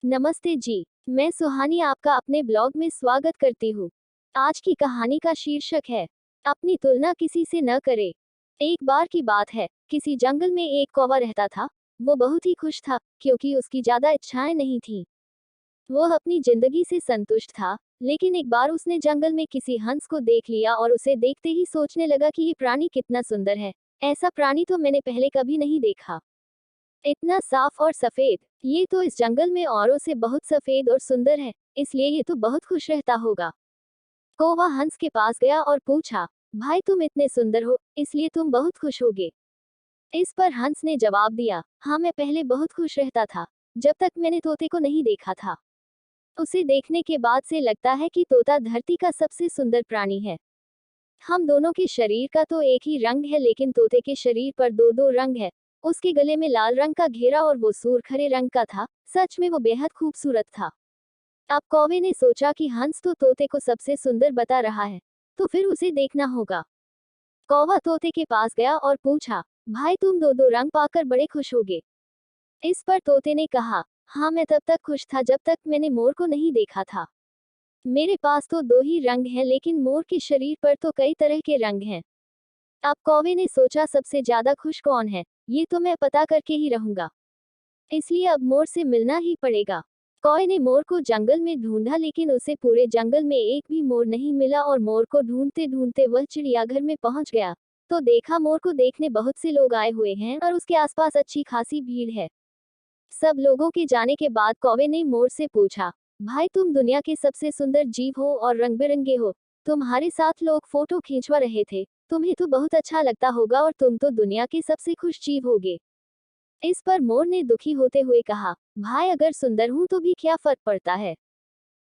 नमस्ते जी। मैं सुहानी आपका अपने ब्लॉग में स्वागत करती हूँ। आज की कहानी का शीर्षक है अपनी तुलना किसी से न करे। एक बार की बात है, किसी जंगल में एक कौवा रहता था। वो बहुत ही खुश था क्योंकि उसकी ज्यादा इच्छाएं नहीं थीं। वो अपनी जिंदगी से संतुष्ट था, लेकिन एक बार उसने जंगल में किसी हंस को देख लिया और उसे देखते ही सोचने लगा कि ये प्राणी कितना सुंदर है। ऐसा प्राणी तो मैंने पहले कभी नहीं देखा। इतना साफ और सफेद, ये तो इस जंगल में औरों से बहुत सफेद और सुंदर है, इसलिए ये तो बहुत खुश रहता होगा। कौवा हंस के पास गया और पूछा, भाई तुम इतने सुंदर हो, इसलिए तुम बहुत खुश होगे। इस पर हंस ने जवाब दिया, हाँ मैं पहले बहुत खुश रहता था, जब तक मैंने तोते को नहीं देखा था। उसे देखने के बाद से लगता है कि तोता धरती का सबसे सुंदर प्राणी है। हम दोनों के शरीर का तो एक ही रंग है, लेकिन तोते के शरीर पर दो दो रंग है। उसके गले में लाल रंग का घेरा और वो सूरखरे रंग का था। सच में वो बेहद खूबसूरत था। अब कौवे ने सोचा कि हंस तो तोते को सबसे सुंदर बता रहा है, तो फिर उसे देखना होगा। कौवा तोते के पास गया और पूछा, भाई तुम दो दो रंग पाकर बड़े खुश होगे। इस पर तोते ने कहा, हाँ मैं तब तक खुश था जब तक मैंने मोर को नहीं देखा था। मेरे पास तो दो ही रंग हैं, लेकिन मोर के शरीर पर तो कई तरह के रंग हैं। अब कौवे ने सोचा सबसे ज्यादा खुश कौन है, ये तो मैं पता करके ही रहूंगा। इसलिए अब मोर से मिलना ही पड़ेगा। कौवे ने मोर को जंगल में ढूंढा, लेकिन उसे पूरे जंगल में एक भी मोर नहीं मिला और मोर को ढूंढते ढूंढते वह चिड़ियाघर में पहुंच गया। तो देखा मोर को देखने बहुत से लोग आए हुए हैं और उसके आसपास अच्छी खासी भीड़ है। सब लोगों के जाने के बाद कौवे ने मोर से पूछा, भाई तुम दुनिया के सबसे सुंदर जीव हो और रंग बिरंगे हो। तुम्हारे साथ लोग फोटो खींचवा रहे थे, तुम्हें तो बहुत अच्छा लगता होगा और तुम तो दुनिया के सबसे खुश जीव होगे। इस पर मोर ने दुखी होते हुए कहा, भाई अगर सुंदर हूं तो भी क्या फर्क पड़ता है।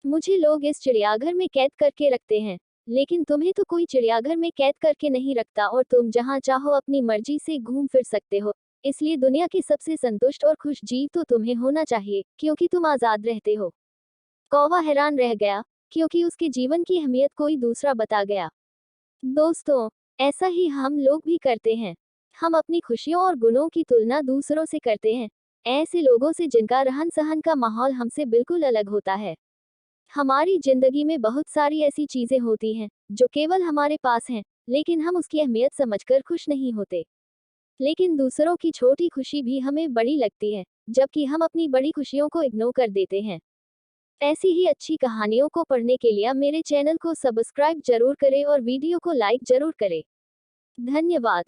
मुझे लोग इस चिड़ियाघर में कैद करके रखते हैं, लेकिन तुम्हें तो कोई चिड़ियाघर में कैद करके नहीं रखता और तुम जहां चाहो अपनी मर्जी से घूम फिर सकते हो। इसलिए दुनिया के सबसे संतुष्ट और खुश जीव तो तुम्हें होना चाहिए, क्योंकि तुम आजाद रहते हो। कौवा हैरान रह गया, क्योंकि उसके जीवन की अहमियत कोई दूसरा बता गया। दोस्तों, ऐसा ही हम लोग भी करते हैं। हम अपनी खुशियों और गुणों की तुलना दूसरों से करते हैं, ऐसे लोगों से जिनका रहन सहन का माहौल हमसे बिल्कुल अलग होता है। हमारी जिंदगी में बहुत सारी ऐसी चीजें होती हैं जो केवल हमारे पास हैं, लेकिन हम उसकी अहमियत समझकर खुश नहीं होते। लेकिन दूसरों की छोटी खुशी भी हमें बड़ी लगती है, जबकि हम अपनी बड़ी खुशियों को इग्नोर कर देते हैं। ऐसी ही अच्छी कहानियों को पढ़ने के लिए मेरे चैनल को सब्सक्राइब जरूर करें और वीडियो को लाइक जरूर करें। धन्यवाद।